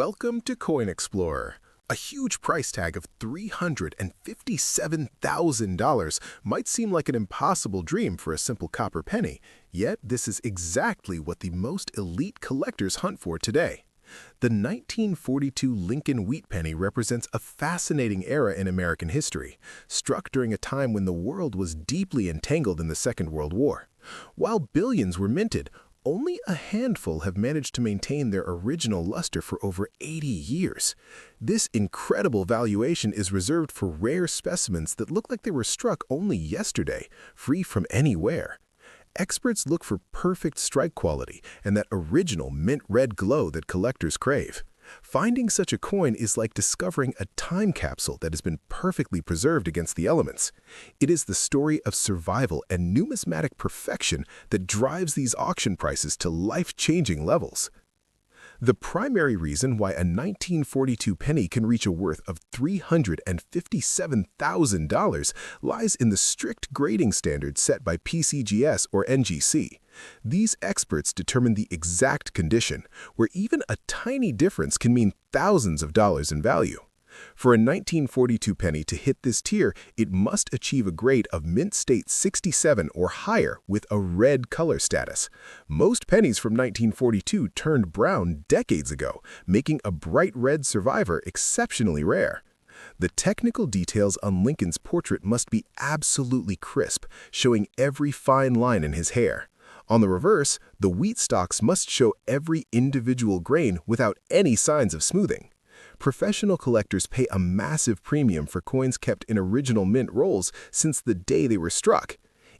Welcome to Coin Explorer. A huge price tag of $357,000 might seem like an impossible dream for a simple copper penny, yet this is exactly what the most elite collectors hunt for today. The 1942 Lincoln wheat penny represents a fascinating era in American history, struck during a time when the world was deeply entangled in the Second World War. While billions were minted, only a handful have managed to maintain their original luster for over 80 years. This incredible valuation is reserved for rare specimens that look like they were struck only yesterday, free from any wear. Experts look for perfect strike quality and that original mint red glow that collectors crave. Finding such a coin is like discovering a time capsule that has been perfectly preserved against the elements. It is the story of survival and numismatic perfection that drives these auction prices to life-changing levels. The primary reason why a 1942 penny can reach a worth of $357,000 lies in the strict grading standards set by PCGS or NGC. These experts determine the exact condition, where even a tiny difference can mean thousands of dollars in value. For a 1942 penny to hit this tier, it must achieve a grade of mint state 67 or higher with a red color status. Most pennies from 1942 turned brown decades ago, making a bright red survivor exceptionally rare. The technical details on Lincoln's portrait must be absolutely crisp, showing every fine line in his hair. On the reverse, the wheat stalks must show every individual grain without any signs of smoothing. Professional collectors pay a massive premium for coins kept in original mint rolls since the day they were struck.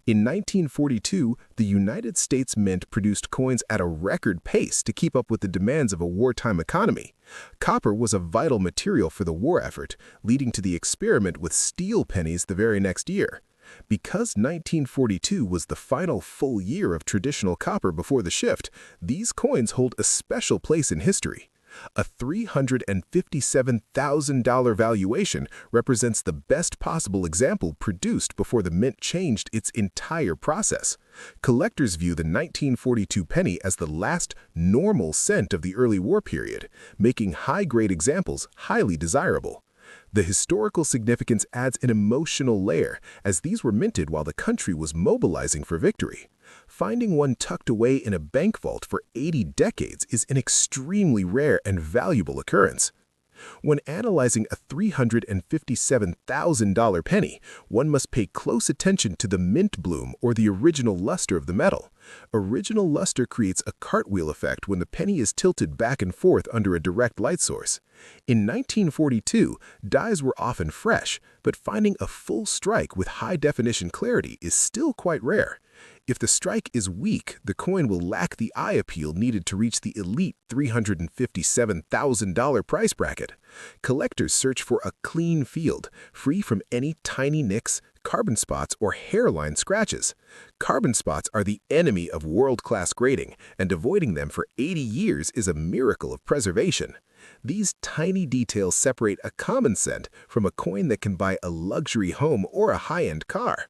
In 1942, the United States Mint produced coins at a record pace to keep up with the demands of a wartime economy. Copper was a vital material for the war effort, leading to the experiment with steel pennies the very next year. Because 1942 was the final full year of traditional copper before the shift, these coins hold a special place in history. A $357,000 valuation represents the best possible example produced before the mint changed its entire process. Collectors view the 1942 penny as the last normal cent of the early war period, making high-grade examples highly desirable. The historical significance adds an emotional layer, as these were minted while the country was mobilizing for victory. Finding one tucked away in a bank vault for 80 decades is an extremely rare and valuable occurrence. When analyzing a $357,000 penny, one must pay close attention to the mint bloom or the original luster of the metal. Original luster creates a cartwheel effect when the penny is tilted back and forth under a direct light source. In 1942, dies were often fresh, but finding a full strike with high-definition clarity is still quite rare. If the strike is weak, the coin will lack the eye appeal needed to reach the elite $357,000 price bracket. Collectors search for a clean field, free from any tiny nicks, carbon spots, or hairline scratches. Carbon spots are the enemy of world-class grading, and avoiding them for 80 years is a miracle of preservation. These tiny details separate a common cent from a coin that can buy a luxury home or a high-end car.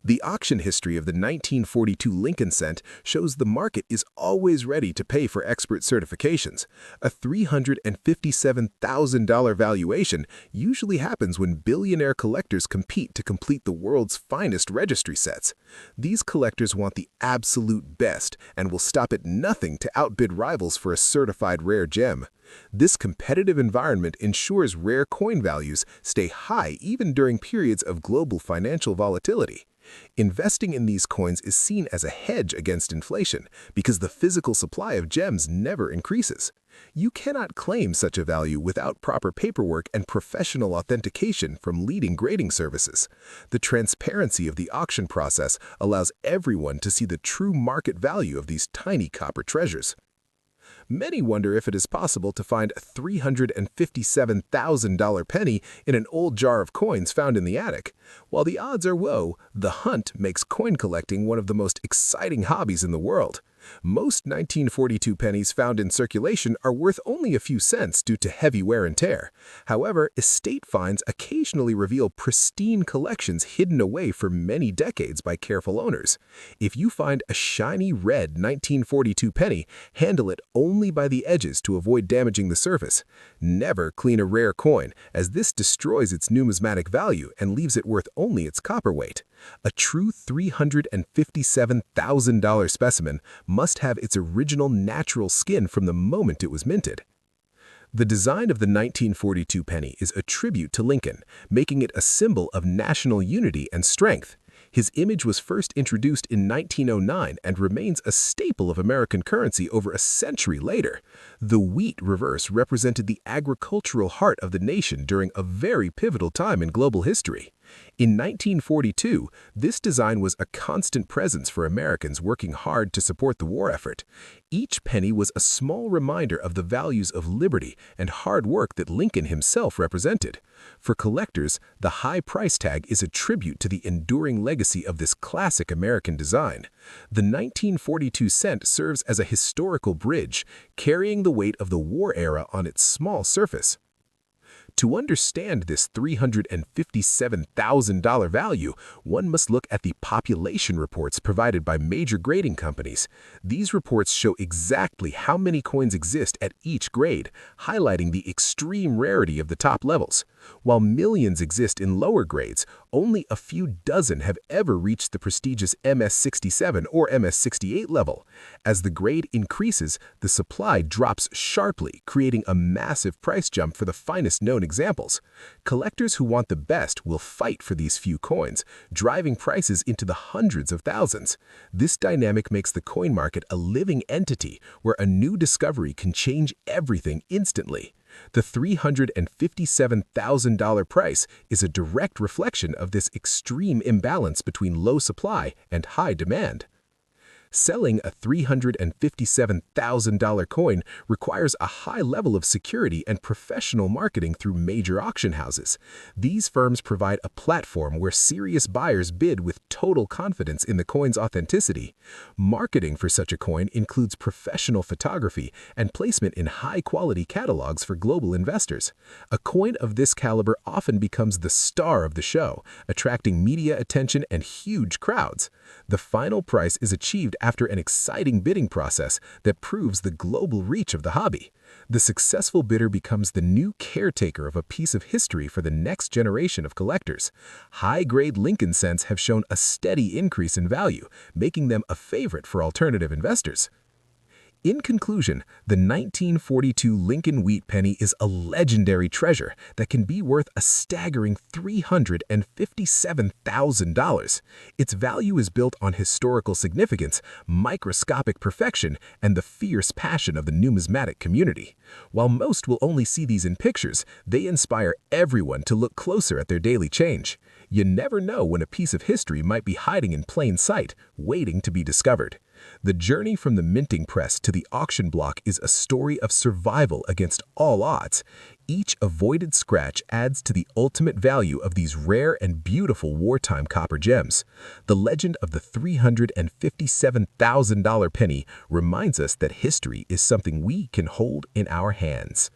The auction history of the 1942 Lincoln cent shows the market is always ready to pay for expert certifications. A $357,000 valuation usually happens when billionaire collectors compete to complete the world's finest registry sets. These collectors want the absolute best and will stop at nothing to outbid rivals for a certified rare gem. This competitive environment ensures rare coin values stay high even during periods of global financial volatility. Investing in these coins is seen as a hedge against inflation because the physical supply of gems never increases. You cannot claim such a value without proper paperwork and professional authentication from leading grading services. The transparency of the auction process allows everyone to see the true market value of these tiny copper treasures. Many wonder if it is possible to find a $357,000 penny in an old jar of coins found in the attic. While the odds are low, the hunt makes coin collecting one of the most exciting hobbies in the world. Most 1942 pennies found in circulation are worth only a few cents due to heavy wear and tear. However, estate finds occasionally reveal pristine collections hidden away for many decades by careful owners. If you find a shiny red 1942 penny, handle it only by the edges to avoid damaging the surface. Never clean a rare coin, as this destroys its numismatic value and leaves it worth only its copper weight. A true $357,000 specimen must have its original natural skin from the moment it was minted. The design of the 1942 penny is a tribute to Lincoln, making it a symbol of national unity and strength. His image was first introduced in 1909 and remains a staple of American currency over a century later. The wheat reverse represented the agricultural heart of the nation during a very pivotal time in global history. In 1942, this design was a constant presence for Americans working hard to support the war effort. Each penny was a small reminder of the values of liberty and hard work that Lincoln himself represented. For collectors, the high price tag is a tribute to the enduring legacy of this classic American design. The 1942 cent serves as a historical bridge, carrying the weight of the war era on its small surface. To understand this $357,000 value, one must look at the population reports provided by major grading companies. These reports show exactly how many coins exist at each grade, highlighting the extreme rarity of the top levels. While millions exist in lower grades, only a few dozen have ever reached the prestigious MS-67 or MS-68 level. As the grade increases, the supply drops sharply, creating a massive price jump for the finest known examples. Collectors who want the best will fight for these few coins, driving prices into the hundreds of thousands. This dynamic makes the coin market a living entity where a new discovery can change everything instantly. The $357,000 price is a direct reflection of this extreme imbalance between low supply and high demand. Selling a $357,000 coin requires a high level of security and professional marketing through major auction houses. These firms provide a platform where serious buyers bid with total confidence in the coin's authenticity. Marketing for such a coin includes professional photography and placement in high-quality catalogs for global investors. A coin of this caliber often becomes the star of the show, attracting media attention and huge crowds. The final price is achieved after an exciting bidding process that proves the global reach of the hobby. The successful bidder becomes the new caretaker of a piece of history for the next generation of collectors. High-grade Lincoln cents have shown a steady increase in value, making them a favorite for alternative investors. In conclusion, the 1942 Lincoln wheat penny is a legendary treasure that can be worth a staggering $357,000. Its value is built on historical significance, microscopic perfection, and the fierce passion of the numismatic community. While most will only see these in pictures, they inspire everyone to look closer at their daily change. You never know when a piece of history might be hiding in plain sight, waiting to be discovered. The journey from the minting press to the auction block is a story of survival against all odds. Each avoided scratch adds to the ultimate value of these rare and beautiful wartime copper gems. The legend of the $357,000 penny reminds us that history is something we can hold in our hands.